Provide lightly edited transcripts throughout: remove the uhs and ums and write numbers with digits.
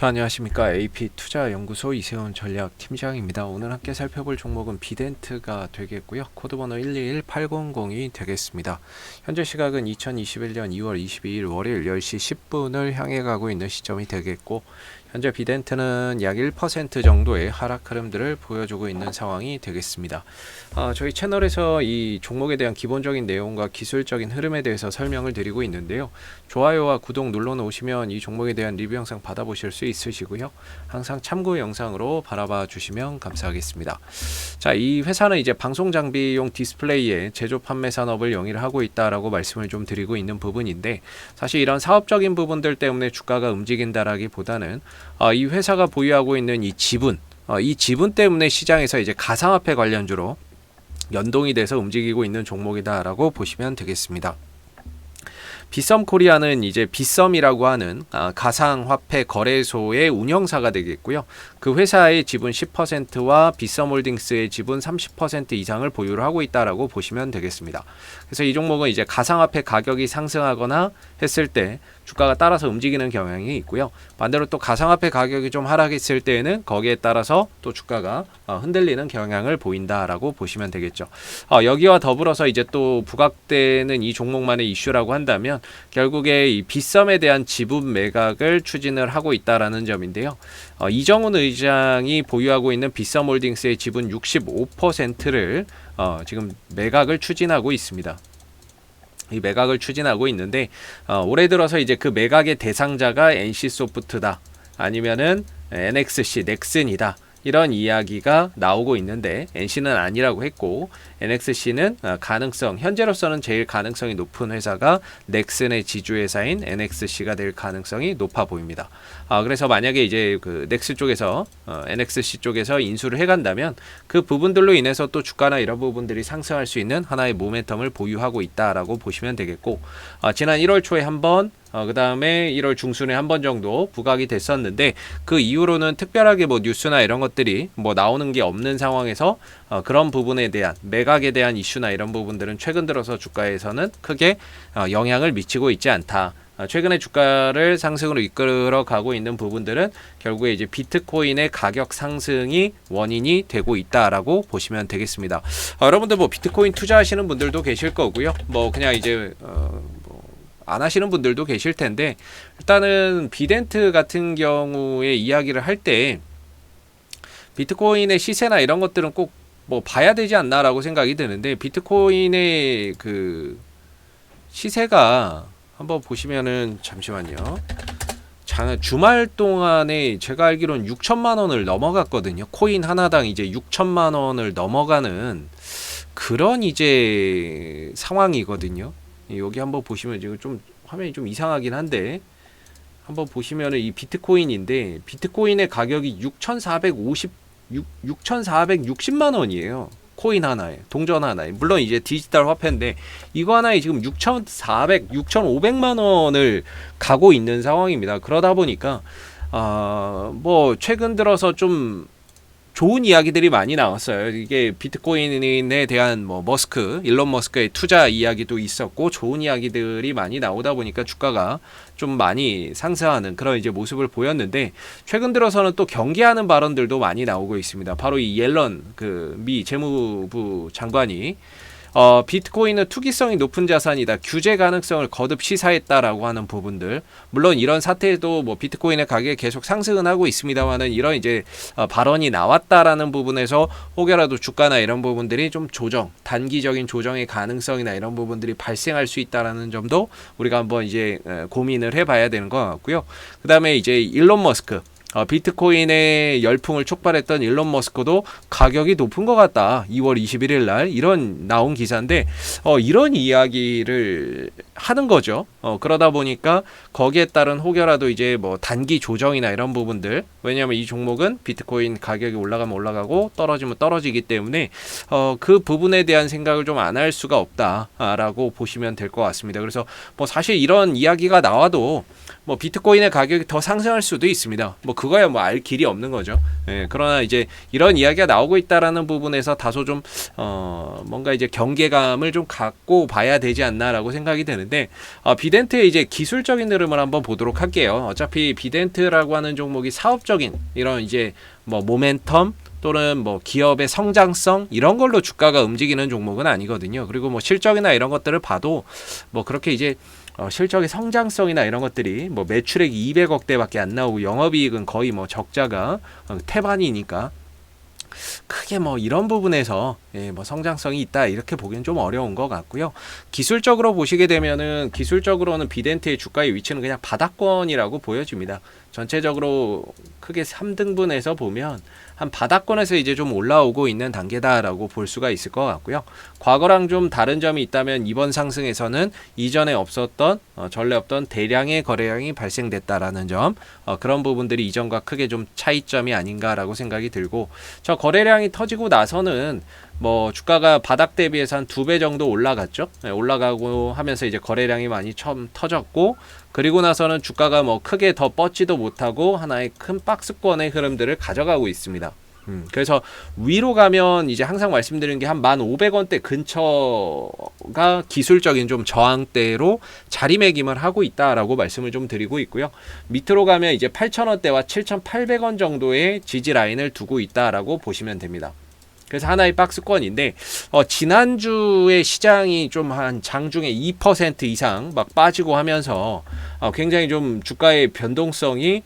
자, 안녕하십니까. AP투자연구소 이세훈 전략팀장입니다. 오늘 함께 살펴볼 종목은 비덴트가 되겠고요. 코드번호 121800이 되겠습니다. 현재 시각은 2021년 2월 22일 월요일 10시 10분을 향해 가고 있는 시점이 되겠고, 현재 비덴트는 약 1% 정도의 하락 흐름들을 보여주고 있는 상황이 되겠습니다. 저희 채널에서 이 종목에 대한 기본적인 내용과 기술적인 흐름에 대해서 설명을 드리고 있는데요. 좋아요와 구독 눌러 놓으시면 이 종목에 대한 리뷰 영상 받아보실 수 있으시고요. 항상 참고 영상으로 바라봐 주시면 감사하겠습니다. 자, 이 회사는 이제 방송 장비용 디스플레이의 제조 판매 산업을 영위를 하고 있다라고 말씀을 좀 드리고 있는 부분인데, 사실 이런 사업적인 부분들 때문에 주가가 움직인다라기보다는 이 회사가 보유하고 있는 이 지분, 이 지분 때문에 시장에서 이제 가상화폐 관련주로 연동이 돼서 움직이고 있는 종목이다라고 보시면 되겠습니다. 비썸 코리아는 이제 비썸이라고 하는 가상화폐 거래소의 운영사가 되겠고요. 그 회사의 지분 10%와 비썸홀딩스의 지분 30% 이상을 보유를 하고 있다라고 보시면 되겠습니다. 그래서 이 종목은 이제 가상화폐 가격이 상승하거나 했을 때 주가가 따라서 움직이는 경향이 있고요. 반대로 또 가상화폐 가격이 좀 하락했을 때에는 거기에 따라서 또 주가가 흔들리는 경향을 보인다라고 보시면 되겠죠. 여기와 더불어서 이제 또 부각되는 이 종목만의 이슈라고 한다면 결국에 이 비썸에 대한 지분 매각을 추진을 하고 있다라는 점인데요. 이정훈 의장이 보유하고 있는 비썸홀딩스의 지분 65%를 지금 매각을 추진하고 있습니다. 이 매각을 추진하고 있는데 올해 들어서 이제 그 매각의 대상자가 NC소프트다, 아니면은 NXC, 넥슨이다, 이런 이야기가 나오고 있는데 NC는 아니라고 했고, NXC는 가능성, 현재로서는 제일 가능성이 높은 회사가 넥슨의 지주회사인 NXC가 될 가능성이 높아 보입니다. 그래서 만약에 이제 그 넥슨 쪽에서 NXC 쪽에서 인수를 해간다면 그 부분들로 인해서 또 주가나 이런 부분들이 상승할 수 있는 하나의 모멘텀을 보유하고 있다라고 보시면 되겠고, 지난 1월 초에 한번 그 다음에 1월 중순에 한 번 정도 부각이 됐었는데, 그 이후로는 특별하게 뭐 뉴스나 이런 것들이 뭐 나오는 게 없는 상황에서 그런 부분에 대한 매각에 대한 이슈나 이런 부분들은 최근 들어서 주가에서는 크게 영향을 미치고 있지 않다. 최근에 주가를 상승으로 이끌어 가고 있는 부분들은 결국에 이제 비트코인의 가격 상승이 원인이 되고 있다라고 보시면 되겠습니다. 여러분들 뭐 비트코인 투자하시는 분들도 계실 거고요. 뭐 그냥 이제 안 하시는 분들도 계실 텐데, 일단은 비덴트 같은 경우에 이야기를 할 때 비트코인의 시세나 이런 것들은 꼭 뭐 봐야 되지 않나라고 생각이 드는데, 비트코인의 그 시세가 한번 보시면은, 잠시만요. 주말 동안에 제가 알기로는 6천만 원을 넘어갔거든요. 코인 하나당 이제 6천만 원을 넘어가는 그런 이제 상황이거든요. 여기 한번 보시면 지금 좀 화면이 좀 이상하긴 한데, 한번 보시면은 이 비트코인인데, 비트코인의 가격이 6,460만 원이에요. 코인 하나에, 동전 하나에. 물론 이제 디지털 화폐인데 이거 하나에 지금 6,500만 원을 가고 있는 상황입니다. 그러다 보니까 뭐 최근 들어서 좀 좋은 이야기들이 많이 나왔어요. 이게 비트코인에 대한 뭐 일론 머스크의 투자 이야기도 있었고, 좋은 이야기들이 많이 나오다 보니까 주가가 좀 많이 상승하는 그런 이제 모습을 보였는데, 최근 들어서는 또 경계하는 발언들도 많이 나오고 있습니다. 바로 이 옐런 그 미 재무부 장관이 비트코인은 투기성이 높은 자산이다, 규제 가능성을 거듭 시사했다라고 하는 부분들, 물론 이런 사태에도 뭐 비트코인의 가격이 계속 상승은 하고 있습니다만은, 이런 이제 발언이 나왔다라는 부분에서 혹여라도 주가나 이런 부분들이 좀 단기적인 조정의 가능성이나 이런 부분들이 발생할 수 있다라는 점도 우리가 한번 이제 고민을 해봐야 되는 것 같고요. 그 다음에 이제 일론 머스크, 비트코인의 열풍을 촉발했던 일론 머스크도 가격이 높은 것 같다, 2월 21일 날 이런 나온 기사인데, 이런 이야기를 하는 거죠. 그러다 보니까 거기에 따른 혹여라도 이제 뭐 단기 조정이나 이런 부분들, 왜냐하면 이 종목은 비트코인 가격이 올라가면 올라가고 떨어지면 떨어지기 때문에 그 부분에 대한 생각을 좀 안 할 수가 없다라고 보시면 될 것 같습니다. 그래서 뭐 사실 이런 이야기가 나와도 뭐 비트코인의 가격이 더 상승할 수도 있습니다. 뭐 그거야 뭐 알 길이 없는 거죠. 예, 그러나 이제 이런 이야기가 나오고 있다라는 부분에서 다소 좀 뭔가 이제 경계감을 좀 갖고 봐야 되지 않나라고 생각이 드는데, 비덴트의 이제 기술적인 흐름을 한번 보도록 할게요. 어차피 비덴트라고 하는 종목이 사업적인 이런 이제 뭐 모멘텀 또는 뭐 기업의 성장성 이런 걸로 주가가 움직이는 종목은 아니거든요. 그리고 뭐 실적이나 이런 것들을 봐도 뭐 그렇게 이제 실적의 성장성이나 이런 것들이 뭐 매출액이 200억대밖에 안 나오고 영업이익은 거의 뭐 적자가 태반이니까 크게 뭐 이런 부분에서 뭐 성장성이 있다 이렇게 보기엔 좀 어려운 것 같고요. 기술적으로 보시게 되면은 기술적으로는 비덴트의 주가의 위치는 그냥 바닥권이라고 보여집니다. 전체적으로 크게 3등분해서 보면 한 바닥권에서 이제 좀 올라오고 있는 단계다라고 볼 수가 있을 것 같고요. 과거랑 좀 다른 점이 있다면 이번 상승에서는 이전에 없었던 전례 없던 대량의 거래량이 발생됐다라는 점, 그런 부분들이 이전과 크게 좀 차이점이 아닌가라고 생각이 들고, 저 거래량이 터지고 나서는 뭐 주가가 바닥 대비해서 한 2배 정도 올라갔죠. 네, 올라가고 하면서 이제 거래량이 많이 처음 터졌고, 그리고 나서는 주가가 뭐 크게 더 뻗지도 못하고 하나의 큰 박스권의 흐름들을 가져가고 있습니다. 그래서 위로 가면 이제 항상 말씀드리는 게 한 1,500원대 근처가 기술적인 좀 저항대로 자리매김을 하고 있다라고 말씀을 좀 드리고 있고요. 밑으로 가면 이제 8,000원대와 7,800원 정도의 지지 라인을 두고 있다라고 보시면 됩니다. 그래서 하나의 박스권인데, 지난주에 시장이 좀 한 장중에 2% 이상 막 빠지고 하면서 굉장히 좀 주가의 변동성이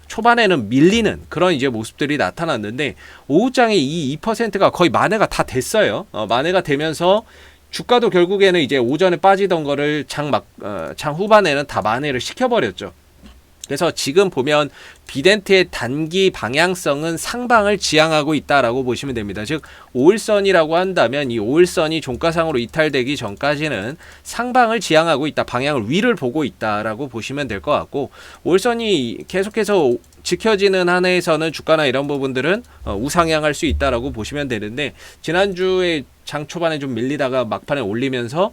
초반에는 밀리는 그런 이제 모습들이 나타났는데, 오후장에 이 2%가 거의 만회가 다 됐어요. 만회가 되면서 주가도 결국에는 이제 오전에 빠지던 거를 장 후반에는 다 만회를 시켜버렸죠. 그래서 지금 보면 비덴트의 단기 방향성은 상방을 지향하고 있다라고 보시면 됩니다. 즉 5일선이라고 한다면 이 5일선이 종가상으로 이탈되기 전까지는 상방을 지향하고 있다, 방향을 위를 보고 있다라고 보시면 될 것 같고, 5일선이 계속해서 지켜지는 한에서는 주가나 이런 부분들은 우상향할 수 있다라고 보시면 되는데, 지난주에 장 초반에 좀 밀리다가 막판에 올리면서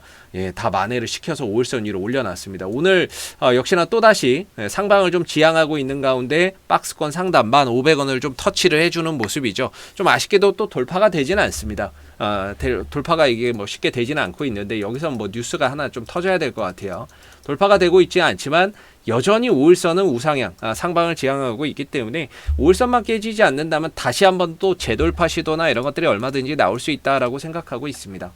다 만회를 시켜서 5일선 위로 올려놨습니다. 오늘 역시나 또다시 상방을 좀 지향하고 있는 가운데 박스권 상단 1,500원을 좀 터치를 해주는 모습이죠. 좀 아쉽게도 또 돌파가 되지는 않습니다. 돌파가 이게 뭐 쉽게 되지는 않고 있는데, 여기서 뭐 뉴스가 하나 좀 터져야 될 것 같아요. 돌파가 되고 있지 않지만 여전히 5일선은 우상향, 상방을 지향하고 있기 때문에 5일선만 깨지지 않는다면 다시 한번 또 재돌파 시도나 이런 것들이 얼마든지 나올 수 있다라고 생각하고 있습니다.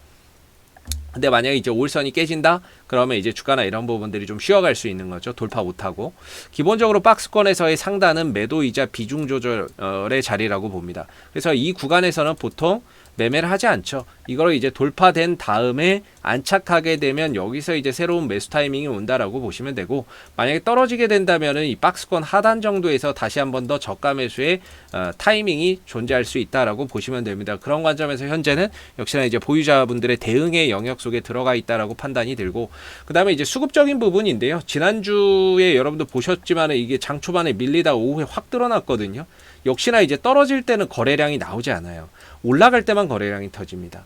근데 만약에 이제 5일선이 깨진다? 그러면 이제 주가나 이런 부분들이 좀 쉬어갈 수 있는 거죠. 돌파 못하고. 기본적으로 박스권에서의 상단은 매도이자 비중 조절의 자리라고 봅니다. 그래서 이 구간에서는 보통 매매를 하지 않죠. 이걸 이제 돌파된 다음에 안착하게 되면 여기서 이제 새로운 매수 타이밍이 온다라고 보시면 되고, 만약에 떨어지게 된다면은 이 박스권 하단 정도에서 다시 한번 더 저가 매수의 타이밍이 존재할 수 있다라고 보시면 됩니다. 그런 관점에서 현재는 역시나 이제 보유자분들의 대응의 영역 속에 들어가 있다라고 판단이 들고, 그 다음에 이제 수급적인 부분인데요. 지난주에 여러분도 보셨지만 이게 장 초반에 밀리다 오후에 확 드러났거든요. 역시나 이제 떨어질 때는 거래량이 나오지 않아요. 올라갈 때만 거래량이 터집니다.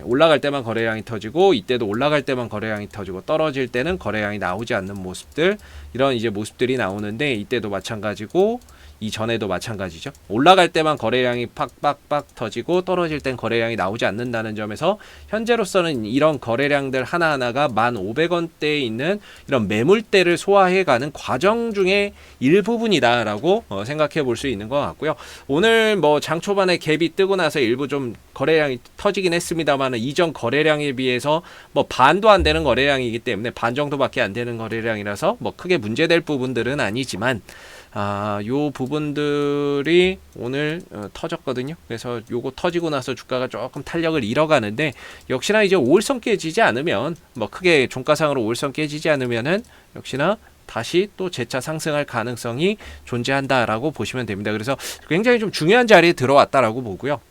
올라갈 때만 거래량이 터지고, 이때도 올라갈 때만 거래량이 터지고, 떨어질 때는 거래량이 나오지 않는 모습들, 이런 이제 모습들이 나오는데, 이때도 마찬가지고 이전에도 마찬가지죠. 올라갈 때만 거래량이 팍팍팍 터지고 떨어질 땐 거래량이 나오지 않는다는 점에서 현재로서는 이런 거래량들 하나하나가 1,500원대에 있는 이런 매물대를 소화해가는 과정 중에 일부분이다라고 생각해 볼 수 있는 것 같고요. 오늘 뭐 장 초반에 갭이 뜨고 나서 일부 좀 거래량이 터지긴 했습니다만, 이전 거래량에 비해서 뭐 반도 안 되는 거래량이기 때문에, 반 정도밖에 안 되는 거래량이라서 뭐 크게 문제될 부분들은 아니지만, 요 부분들이 오늘 터졌거든요. 그래서 요거 터지고 나서 주가가 조금 탄력을 잃어가는데, 역시나 이제 5일선 깨지지 않으면, 뭐 크게 종가상으로 5일선 깨지지 않으면은 역시나 다시 또 재차 상승할 가능성이 존재한다라고 보시면 됩니다. 그래서 굉장히 좀 중요한 자리에 들어왔다라고 보고요.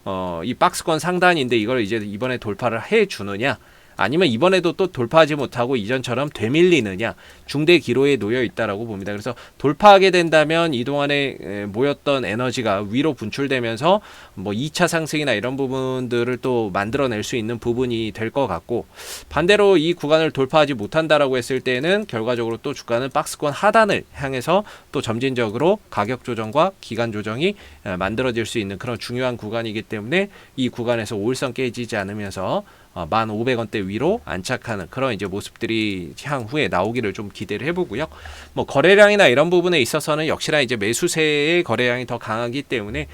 이 박스권 상단인데 이걸 이제 이번에 돌파를 해 주느냐, 아니면 이번에도 또 돌파하지 못하고 이전처럼 되밀리느냐, 중대 기로에 놓여 있다라고 봅니다. 그래서 돌파하게 된다면 이동안에 모였던 에너지가 위로 분출되면서 뭐 2차 상승이나 이런 부분들을 또 만들어낼 수 있는 부분이 될 것 같고, 반대로 이 구간을 돌파하지 못한다라고 했을 때는 결과적으로 또 주가는 박스권 하단을 향해서 또 점진적으로 가격 조정과 기간 조정이 만들어질 수 있는 그런 중요한 구간이기 때문에 이 구간에서 5일선 깨지지 않으면서 1,500원대 위로 안착하는 그런 이제 모습들이 향후에 나오기를 좀 기대를 해보고요. 뭐 거래량이나 이런 부분에 있어서는 역시나 이제 매수세의 거래량이 더 강하기 때문에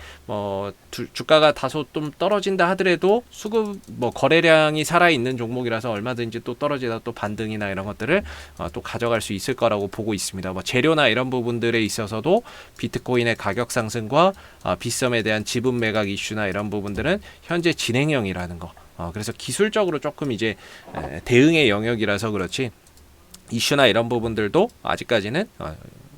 주가가 다소 좀 떨어진다 하더라도 수급 뭐 거래량이 살아 있는 종목이라서 얼마든지 또 떨어지다 또 반등이나 이런 것들을 또 가져갈 수 있을 거라고 보고 있습니다. 뭐 재료나 이런 부분들에 있어서도 비트코인의 가격 상승과 빗썸에 대한 지분 매각 이슈나 이런 부분들은 현재 진행형이라는 거. 그래서 기술적으로 조금 이제 대응의 영역이라서 그렇지 이슈나 이런 부분들도 아직까지는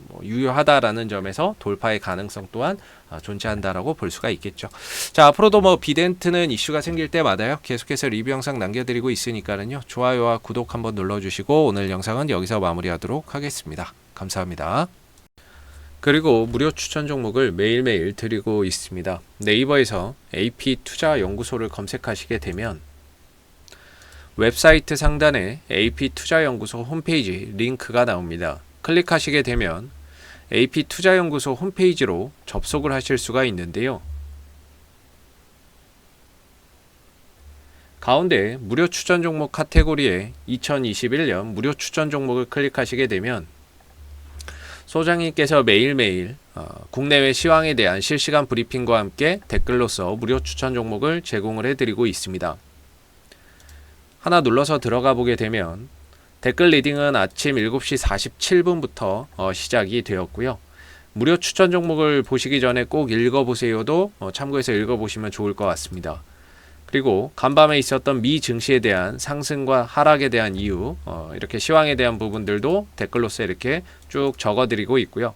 뭐 유효하다라는 점에서 돌파의 가능성 또한 존재한다라고 볼 수가 있겠죠. 자, 앞으로도 뭐 비덴트는 이슈가 생길 때마다요 계속해서 리뷰 영상 남겨드리고 있으니까는요 좋아요와 구독 한번 눌러주시고 오늘 영상은 여기서 마무리하도록 하겠습니다. 감사합니다. 그리고 무료 추천 종목을 매일매일 드리고 있습니다. 네이버에서 AP투자연구소를 검색하시게 되면 웹사이트 상단에 AP투자연구소 홈페이지 링크가 나옵니다. 클릭하시게 되면 AP투자연구소 홈페이지로 접속을 하실 수가 있는데요. 가운데 무료 추천 종목 카테고리에 2021년 무료 추천 종목을 클릭하시게 되면 소장님께서 매일매일 국내외 시황에 대한 실시간 브리핑과 함께 댓글로서 무료 추천 종목을 제공을 해드리고 있습니다. 하나 눌러서 들어가 보게 되면 댓글 리딩은 아침 7시 47분부터 시작이 되었고요. 무료 추천 종목을 보시기 전에 꼭 읽어보세요도 참고해서 읽어보시면 좋을 것 같습니다. 그리고 간밤에 있었던 미 증시에 대한 상승과 하락에 대한 이유, 이렇게 시황에 대한 부분들도 댓글로서 이렇게 쭉 적어드리고 있고요.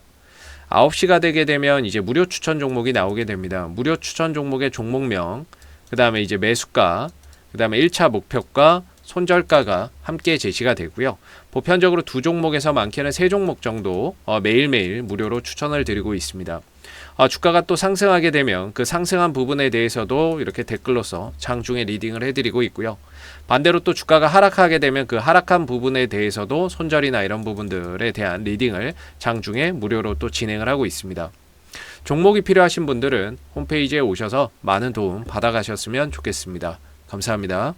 9시가 되게 되면 이제 무료 추천 종목이 나오게 됩니다. 무료 추천 종목의 종목명, 그 다음에 이제 매수가, 그 다음에 1차 목표가, 손절가가 함께 제시가 되고요. 보편적으로 2종목에서 많게는 3종목 정도 매일매일 무료로 추천을 드리고 있습니다. 주가가 또 상승하게 되면 그 상승한 부분에 대해서도 이렇게 댓글로서 장중에 리딩을 해드리고 있고요. 반대로 또 주가가 하락하게 되면 그 하락한 부분에 대해서도 손절이나 이런 부분들에 대한 리딩을 장중에 무료로 또 진행을 하고 있습니다. 종목이 필요하신 분들은 홈페이지에 오셔서 많은 도움 받아가셨으면 좋겠습니다. 감사합니다.